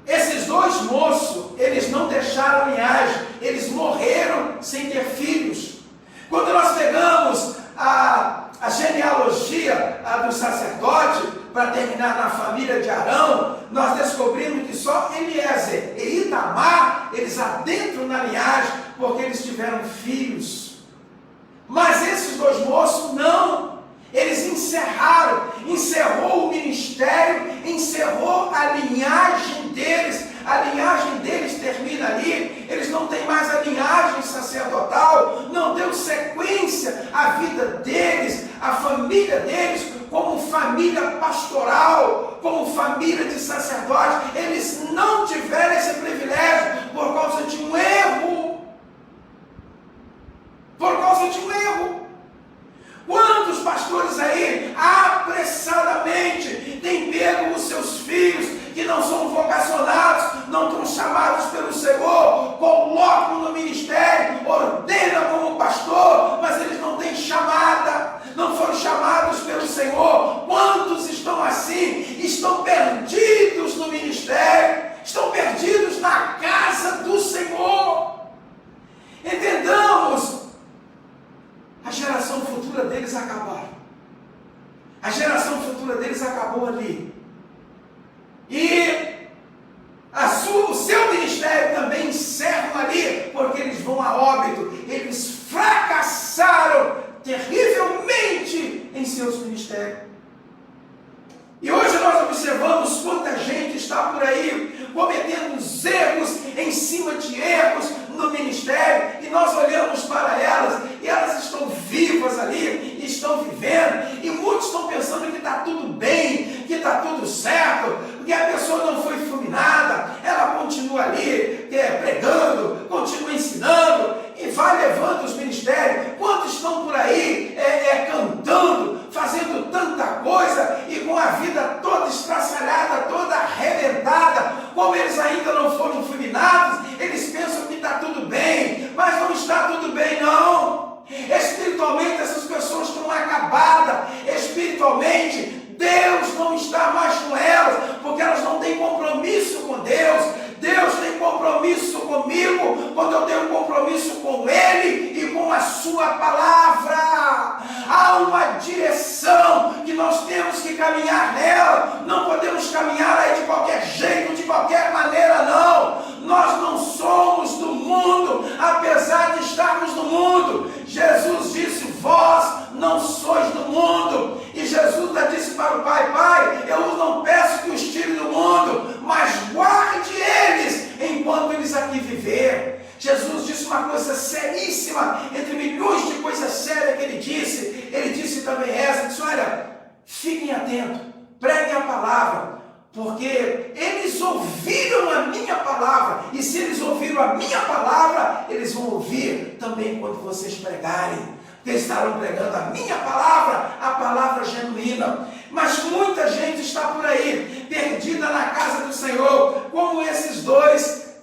Esses dois moços, eles não deixaram linhagem, eles morreram sem ter filhos. Quando nós pegamos a genealogia do sacerdote, para terminar na família de Arão, nós descobrimos que só Eliezer e Itamar, eles adentram na linhagem, porque eles tiveram filhos. Mas esses dois moços não, eles encerrou o ministério, encerrou a linhagem deles termina ali, eles não têm mais a linhagem sacerdotal, não deu sequência à vida deles, à família deles, como família pastoral, como família de sacerdotes, eles não tiveram esse privilégio por causa de um erro. Quantos pastores aí, apressadamente, têm pego os seus filhos, que não são vocacionados, não estão chamados pelo Senhor, colocam no ministério, ordenam como pastor, mas eles não têm chamada, não foram chamados pelo Senhor. Quantos estão assim? Estão perdidos no ministério, estão perdidos na casa do Senhor. Entendamos, a geração futura deles acabaram. A geração futura deles acabou ali. E o seu ministério também encerra ali, porque eles vão a óbito. Eles fracassaram terrivelmente em seus ministérios. E hoje nós observamos quanta gente está por aí cometendo erros em cima de erros no ministério, e nós olhamos para elas, e elas estão vivas ali, estão vivendo, e muitos estão pensando que está tudo bem, que está tudo certo, porque a pessoa não foi fulminada, ela continua ali pregando, continua ensinando, e vai levando os ministérios. Quantos estão por aí cantando, fazendo tanta coisa, e com a vida toda estraçalhada, toda arrebentada, como eles ainda não foram fulminados, eles pensam que está tudo bem, mas não está tudo bem não. Espiritualmente essas pessoas estão acabadas, espiritualmente Deus não está mais com elas, porque elas não têm compromisso com Deus. Deus tem compromisso comigo quando eu tenho compromisso com Ele e com a sua palavra. Há uma direção que nós temos que caminhar nela. Não podemos caminhar aí de qualquer jeito, de qualquer maneira, não. Nós não somos do mundo, apesar de estarmos no mundo. Jesus disse: vós não sois do mundo. E Jesus disse para o Pai: Pai, eu não peço que os tire do mundo, mas guarde eles enquanto eles aqui viver. Jesus disse uma coisa seríssima, entre milhões de coisas sérias que ele disse também essa, disse: olha, fiquem atentos, preguem a palavra, porque eles ouviram a minha palavra, e se eles ouviram a minha palavra, eles vão ouvir também quando vocês pregarem, porque estarão pregando a minha palavra, a palavra genuína. Mas muita gente está por aí, perdida na casa do Senhor, como esses dois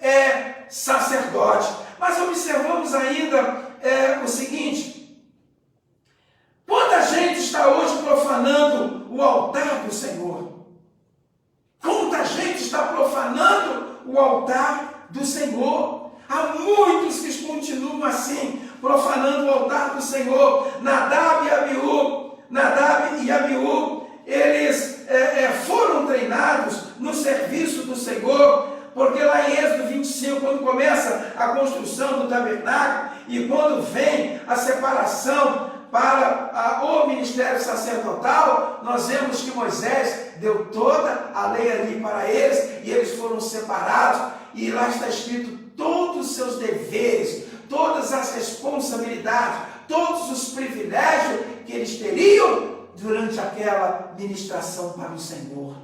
sacerdotes. Mas observamos ainda o seguinte: quanta gente está hoje profanando o altar do Senhor? Quanta gente está profanando o altar do Senhor? Há muitos que continuam assim, profanando o altar do Senhor. Nadab e Abiú, eles foram treinados no serviço do Senhor, porque lá em Êxodo 25, quando começa a construção do tabernáculo e quando vem a separação para o ministério sacerdotal, nós vemos que Moisés deu toda a lei ali para eles, e eles foram separados, e lá está escrito todos os seus deveres, todas as responsabilidades, todos os privilégios que eles teriam durante aquela ministração para o Senhor.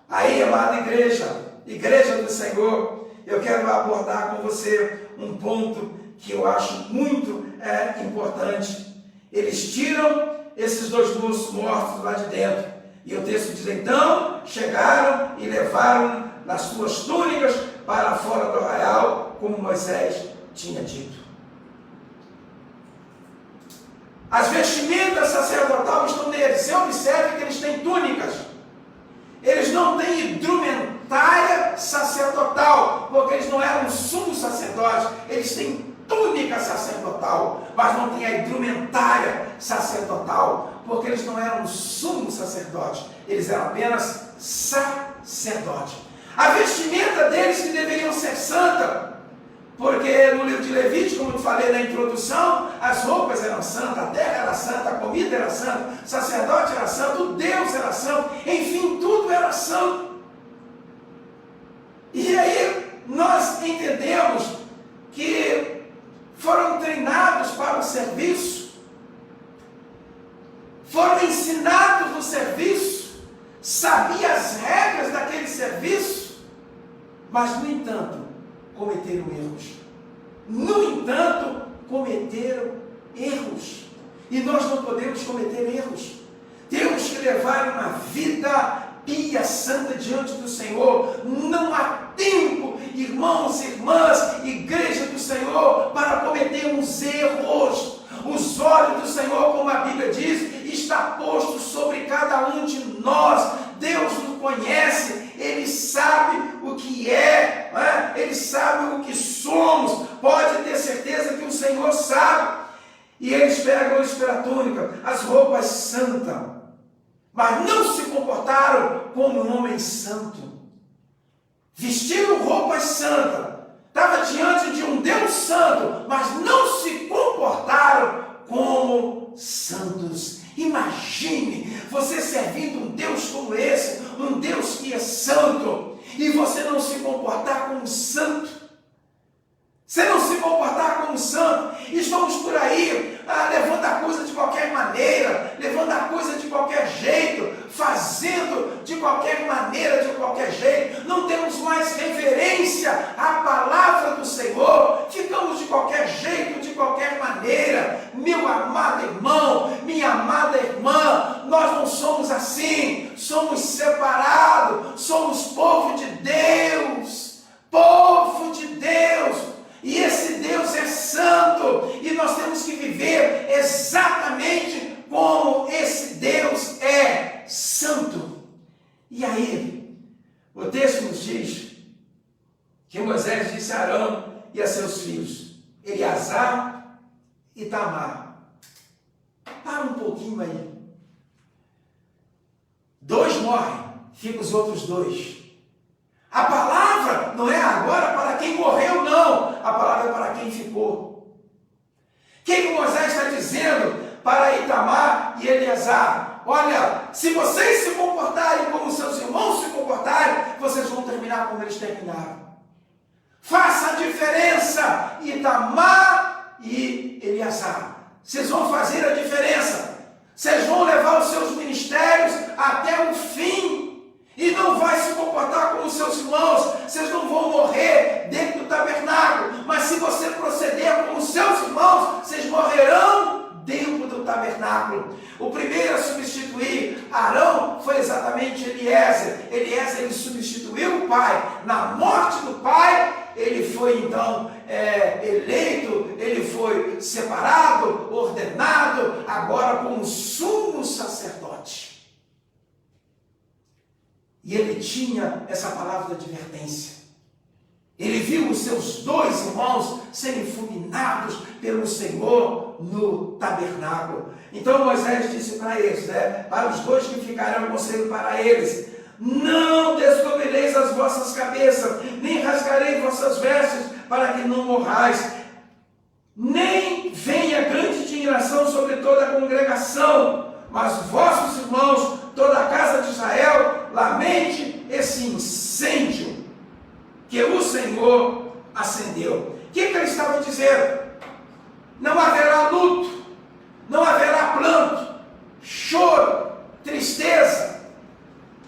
Aí, amada igreja do Senhor, eu quero abordar com você um ponto que eu acho muito importante. Eles tiram esses dois moços mortos lá de dentro, e o texto diz: então chegaram e levaram nas suas túnicas para fora do arraial, como Moisés tinha dito. As vestimentas sacerdotais estão neles. Você observa que eles têm túnicas. Eles não têm indumentária sacerdotal, porque eles não eram sumos sacerdotes. Eles têm túnica sacerdotal, mas não têm a indumentária sacerdotal, porque eles não eram sumos sacerdotes. Eles eram apenas sacerdotes. A vestimenta deles que deveriam ser santa, porque no livro de Levítico, como eu falei na introdução, as roupas eram santas, a terra era santa, a comida era santa, o sacerdote era santo, o Deus era santo, enfim, tudo era santo. E aí nós entendemos que foram treinados para o serviço, foram ensinados no serviço, sabiam as regras daquele serviço, mas no entanto, cometeram erros. No entanto, cometeram erros. E nós não podemos cometer erros. Temos que levar uma vida pia, santa diante do Senhor. Não há tempo, irmãos e irmãs, igreja do Senhor, para cometermos erros. Os olhos do Senhor, como a Bíblia diz, está posto sobre cada um de nós. Deus nos conhece, Ele sabe o que Ele sabe o que somos. Pode ter certeza que o Senhor sabe. E eles pegam a túnica, as roupas santas, mas não se comportaram como um homem santo. Vestiram roupas santas, estava diante de um Deus santo, mas não se comportaram como santos. Imagine você servindo um Deus como esse, um Deus que é santo, e você não se comportar como santo. Você não se comportar como santo. Estamos por aí, levando a coisa de qualquer maneira, levando a coisa de qualquer jeito, fazendo de qualquer maneira, de qualquer jeito. Não temos mais reverência à palavra do Senhor. Ficamos de qualquer jeito, de qualquer maneira. Meu amado irmão, minha amada irmã, nós não somos assim. Somos separados, somos povo de Deus. Povo de Deus. E esse Deus é santo, e nós temos que viver exatamente como esse Deus é santo. E aí, o texto nos diz que Moisés disse a Arão e a seus filhos, Eleazar e Itamar: para um pouquinho aí. 2 morrem, ficam os outros 2. A palavra não é agora para quem morreu, não. A palavra é para quem ficou. O que Moisés está dizendo para Itamar e Eleazar? Olha, se vocês se comportarem como seus irmãos se comportarem, vocês vão terminar como eles terminaram. Faça a diferença, Itamar e Eleazar. Vocês vão fazer a diferença. Vocês vão levar os seus ministérios até o fim. E não vai se comportar como seus irmãos. Vocês não vão morrer dentro do tabernáculo. Mas se você proceder como seus irmãos, vocês morrerão dentro do tabernáculo. O primeiro a substituir Arão foi exatamente Eliezer. Eliezer, ele substituiu o pai. Na morte do pai, ele foi então eleito, ele foi separado, ordenado, agora como sumo sacerdote. E ele tinha essa palavra de advertência. Ele viu os seus 2 irmãos serem fulminados pelo Senhor no tabernáculo. Então Moisés disse para eles, para os 2 que ficarão, conselho para eles: não descobrireis as vossas cabeças, nem rasgarei vossas vestes, para que não morrais. Nem venha grande indignação sobre toda a congregação, mas vossos irmãos, toda a casa de Israel, lamente esse incêndio que o Senhor acendeu. O que ele estava dizendo? Não haverá luto, não haverá pranto, choro, tristeza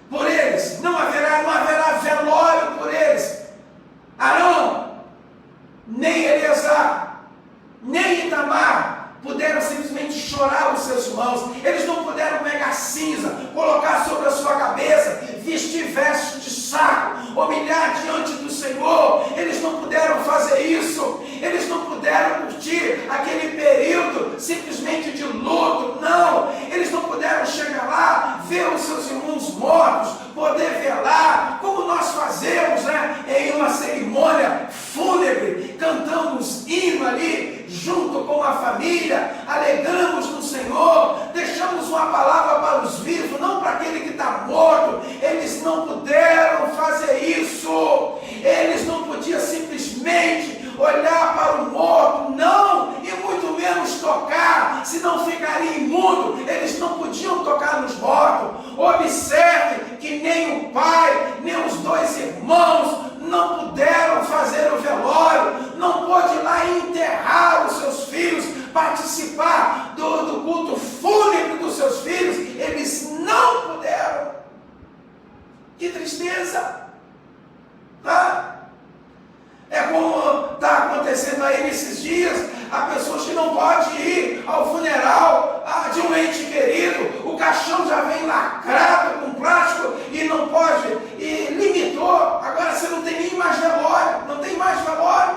por eles, não haverá velório por eles. Arão, nem Eleazar, nem Itamar puderam simplesmente chorar os seus irmãos. Eles não puderam pegar cinza, colocar sobre a sua cabeça, vestir vestes de saco, humilhar diante do Senhor. Eles não puderam fazer isso. Eles não puderam curtir aquele período simplesmente de luto. ali, junto com a família, alegramos no Senhor, deixamos uma palavra para os vivos, não para aquele que está morto. Eles não puderam fazer isso, eles não podiam simplesmente olhar para o morto, não, e muito menos tocar, senão ficaria imundo. Eles não podiam tocar nos mortos. Observe que nem o pai, nem os dois irmãos não puderam fazer o velório, não pôde ir lá enterrar os seus filhos, participar do culto fúnebre dos seus filhos. Eles não puderam. Que tristeza! Tá? É como está acontecendo aí nesses dias, há pessoas que não podem ir ao funeral de um ente querido, o caixão já vem lacrado com plástico e não pode, e limitou, agora você não tem nem mais velório, não tem mais velório.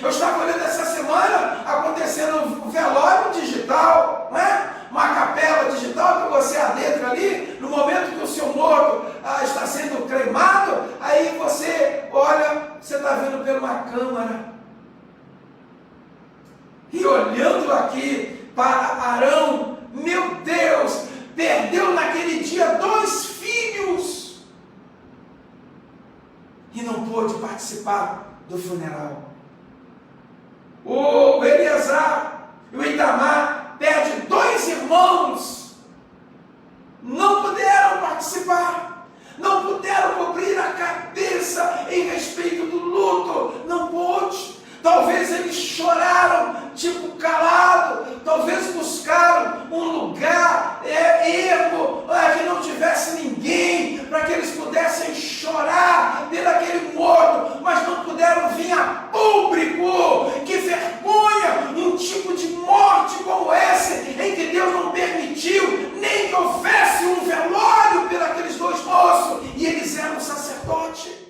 Eu estava olhando essa semana, acontecendo um velório digital, né? Uma capela digital que você adentra ali, no momento que o seu morto está sendo cremado, aí você olha, você está vendo pela uma câmera. E olhando aqui para Arão, meu Deus, perdeu naquele dia 2 filhos e não pôde participar do funeral. O Eleazar e o Itamar perde 2 irmãos, não puderam participar, não puderam cobrir a cabeça em respeito do luto, não pôde. Talvez eles choraram, tipo calado, talvez buscaram um lugar ermo, que não tivesse ninguém, para que eles pudessem chorar pelo aquele morto, mas não puderam vir a público. Que vergonha, um tipo de morte como esse, em que Deus não permitiu nem que houvesse um velório por aqueles 2 moços, e eles eram sacerdotes.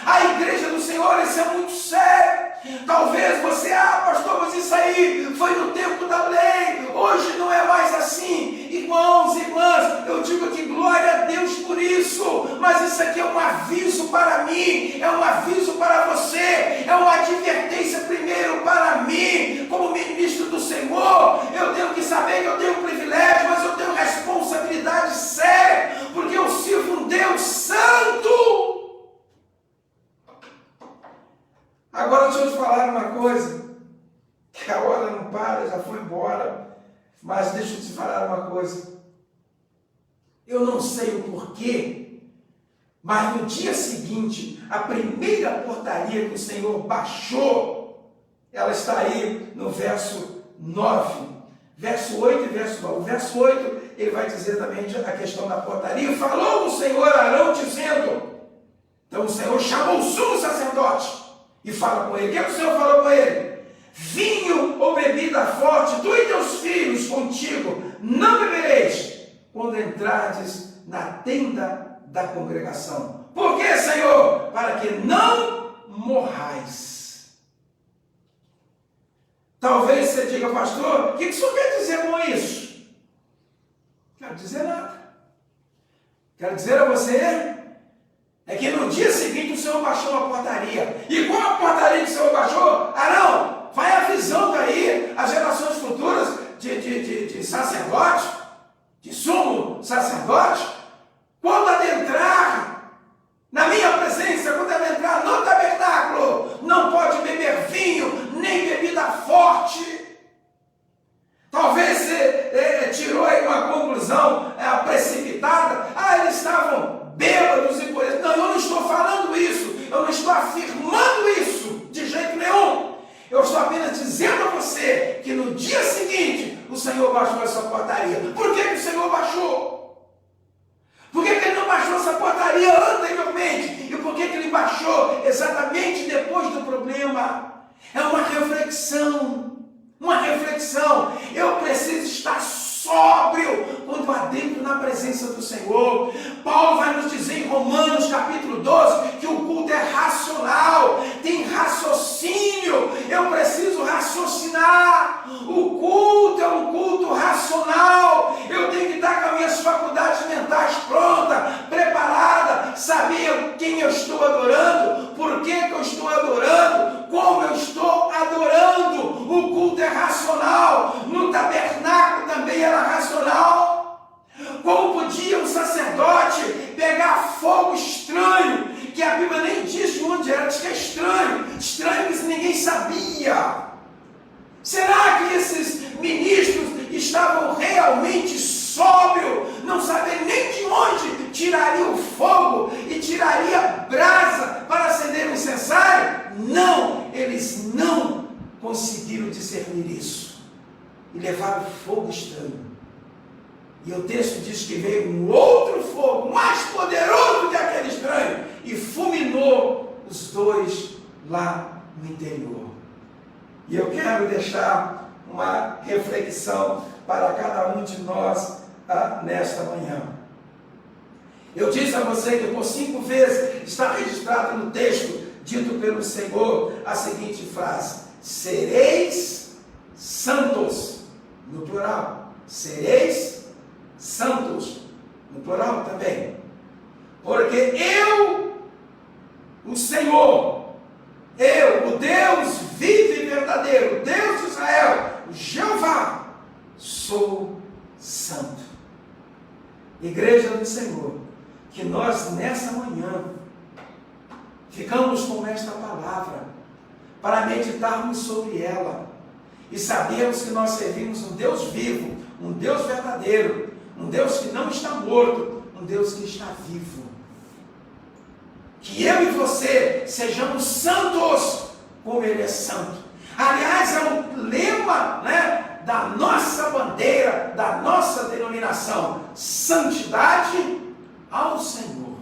A igreja do Senhor, isso é muito sério. Talvez você, pastor, mas isso aí foi no tempo da lei, hoje não é mais assim. Irmãos e irmãs, eu digo aqui glória a Deus por isso, mas isso aqui é um aviso para mim, é um aviso para você, é uma advertência primeiro para mim, como ministro do Senhor. Eu tenho que saber que eu tenho privilégio, mas eu tenho responsabilidade séria, porque eu sirvo um Deus santo. Agora deixa eu te falar uma coisa, que a hora não para, já foi embora, mas deixa eu te falar uma coisa. Eu não sei o porquê, mas no dia seguinte, a primeira portaria que o Senhor baixou, ela está aí no verso 9, verso 8 e verso 9. O verso 8, ele vai dizer também a questão da portaria. Falou o Senhor a Arão dizendo, então o Senhor chamou o sumo sacerdote, e fala com ele. O que o Senhor falou com ele? Vinho ou bebida forte, tu e teus filhos contigo não bebereis quando entrardes na tenda da congregação. Por que, Senhor? Para que não morrais. Talvez você diga, pastor, o que o Senhor quer dizer com isso? Não quero dizer nada. Quero dizer a você é que no dia seguinte o Senhor baixou uma portaria. E qual a portaria que o Senhor baixou? Arão, vai avisando aí as gerações futuras de sacerdote, de sumo sacerdote, quando adentrar na minha presença, quando adentrar no tabernáculo, não pode beber vinho, nem bebida forte. Talvez você tirou aí uma conclusão precipitada. Eles estavam bêbados e por isso. Não, eu não estou falando isso, eu não estou afirmando isso de jeito nenhum. Eu estou apenas dizendo a você que no dia seguinte o Senhor baixou essa portaria. Por que o Senhor baixou? Por que ele não baixou essa portaria anteriormente? E por que ele baixou exatamente depois do problema? É uma reflexão. Uma reflexão. Eu preciso estar sóbrio quando adentro na presença do Senhor. Paulo vai nos dizer em Romanos capítulo 12 que o culto é racional, tem raciocínio. Eu preciso raciocinar. O culto é um culto racional. Eu tenho que estar com as minhas faculdades mentais prontas, preparadas, saber quem eu estou adorando, por que eu estou adorando, como eu estou adorando. conseguiram discernir isso e levaram fogo estranho. E o texto diz que veio um outro fogo, mais poderoso que aquele estranho, e fulminou os dois lá no interior. E eu quero deixar uma reflexão para cada um de nós nesta manhã. Eu disse a você que por 5 vezes está registrado no texto, dito pelo Senhor, a seguinte frase: sereis santos, no plural. Sereis santos, no plural também. Porque eu, o Senhor, eu, o Deus vivo e verdadeiro, Deus de Israel, o Jeová, sou santo. Igreja do Senhor, que nós nessa manhã ficamos com esta palavra para meditarmos sobre ela e sabermos que nós servimos um Deus vivo, um Deus verdadeiro, um Deus que não está morto, um Deus que está vivo. Que eu e você sejamos santos como Ele é santo. Aliás, é um lema, da nossa bandeira, da nossa denominação: santidade ao Senhor.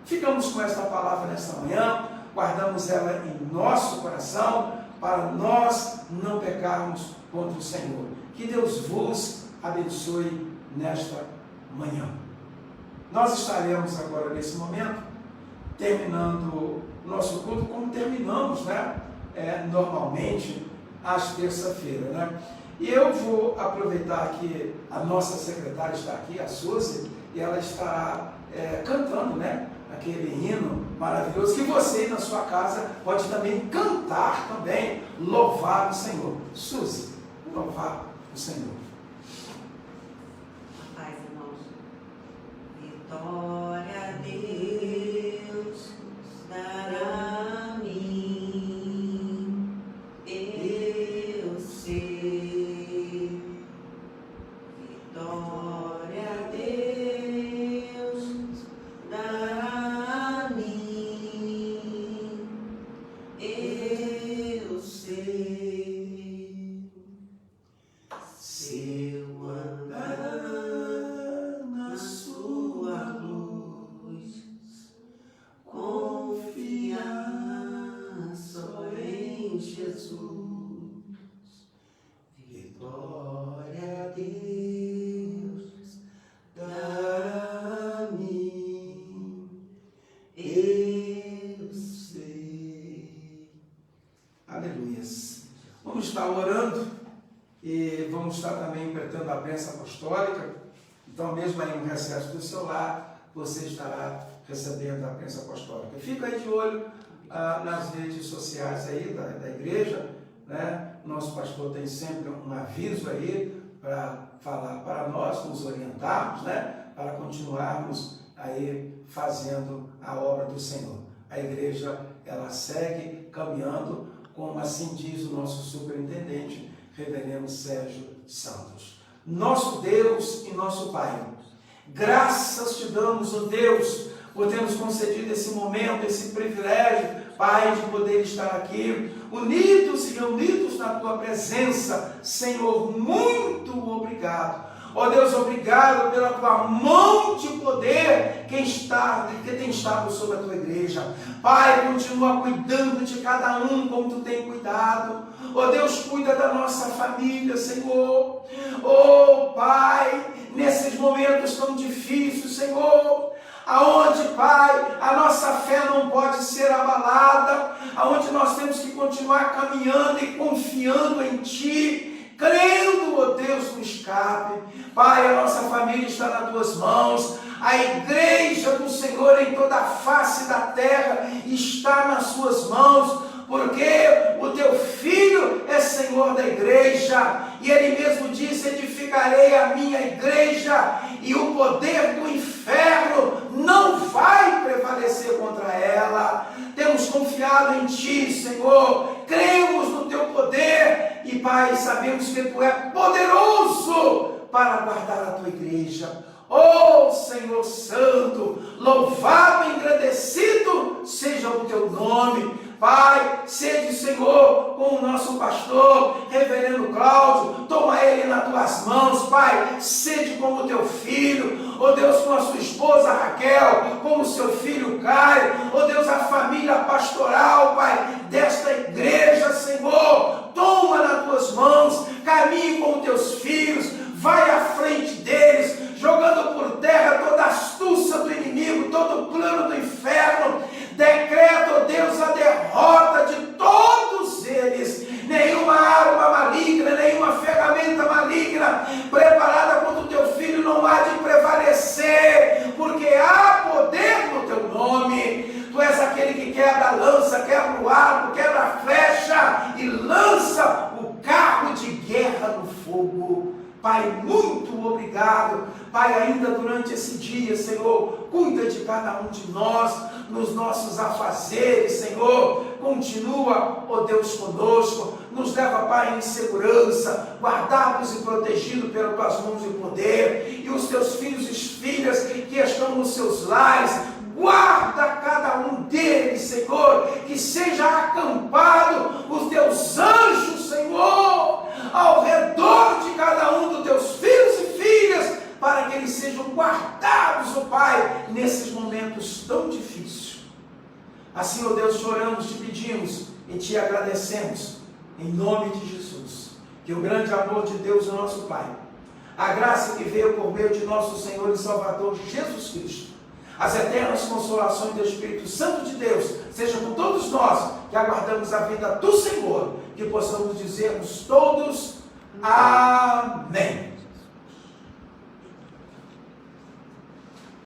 Ficamos com esta palavra nesta manhã, guardamos ela em nosso coração, para nós não pecarmos contra o Senhor. Que Deus vos abençoe nesta manhã. Nós estaremos agora nesse momento terminando o nosso culto como terminamos, normalmente às terça-feira, E eu vou aproveitar que a nossa secretária está aqui, a Suzy, e ela estará cantando, aquele hino maravilhoso que você na sua casa pode também cantar também, louvar o Senhor. Suzy, louvar o Senhor. Paz, irmãos. Vitória a Deus dará a mim, eu sei. Vitória a Deus dará a mim, eu sei. Se eu andar na sua luz, confiar só em Jesus, vitória a Deus dará a mim, eu sei. Aleluias. Vamos estar orando e vamos estar também empreitando a bênção apostólica. Então, mesmo aí no recesso do seu lar, você estará recebendo a bênção apostólica. Fica aí de olho nas redes sociais aí da igreja, Nosso pastor tem sempre um aviso aí para falar para nós, nos orientarmos, para continuarmos aí fazendo a obra do Senhor. A igreja, ela segue caminhando, como assim diz o nosso superintendente, Reverendo Sérgio Santos. Nosso Deus e nosso Pai, graças te damos, ó Deus, por termos concedido esse momento, esse privilégio, Pai, de poder estar aqui, unidos e reunidos na Tua presença. Senhor, muito obrigado. Ó Deus, obrigado pela Tua mão de poder que tem estado sobre a Tua igreja. Pai, continua cuidando de cada um como Tu tem cuidado. Ó Deus, cuida da nossa família, Senhor. Ó Pai, nesses momentos tão difíceis, Senhor, aonde, Pai, a nossa fé não pode ser abalada, aonde nós temos que continuar caminhando e confiando em Ti, crendo, ó Deus, no escape. Pai, a nossa família está nas Tuas mãos, a igreja do Senhor em toda a face da terra está nas Suas mãos, porque o Teu Filho é Senhor da igreja, e Ele mesmo disse: edificarei a minha igreja, e o poder do inferno não vai prevalecer contra ela. Temos confiado em Ti, Senhor, cremos no Teu poder, e Pai, sabemos que Tu é poderoso para guardar a Tua igreja. Oh Senhor Santo, louvado e engrandecido seja o Teu nome. Pai, sede, Senhor, com o nosso pastor, reverendo Cláudio, toma ele nas tuas mãos, Pai, sede como teu filho, ó Deus, com a sua esposa Raquel, como o seu filho Caio, ó Deus, a família pastoral, Pai, desta igreja, Senhor, toma nas tuas mãos, caminhe com teus filhos, vai à frente deles, jogando por terra toda a astúcia do inimigo, todo o plano do inferno, decreta, ó Deus, a derrota de todos eles, nenhuma arma maligna, nenhuma ferramenta maligna preparada contra o teu filho não há de prevalecer, porque há poder no teu nome. Tu és aquele que quebra a lança, quebra o arco, quebra a flecha e lança o carro de guerra no fogo. Pai, muito obrigado. Pai, ainda durante esse dia, Senhor, cuida de cada um de nós, nos nossos afazeres, Senhor. Continua, ó Deus, conosco. Nos leva, Pai, em segurança, guardados e protegidos pelas tuas mãos de poder. E os teus filhos e filhas que estão nos seus lares, guarda cada um deles, Senhor, que seja acampado os teus anjos, Senhor, ao redor de cada um dos teus filhos e filhas, para que eles sejam guardados, ó Pai, nesses momentos tão difíceis. Assim, ó Deus, choramos, te pedimos e te agradecemos, em nome de Jesus, que o grande amor de Deus, o nosso Pai, a graça que veio por meio de nosso Senhor e Salvador Jesus Cristo, as eternas consolações do Espírito Santo de Deus, seja com todos nós que aguardamos a vinda do Senhor, que possamos dizermos todos amém.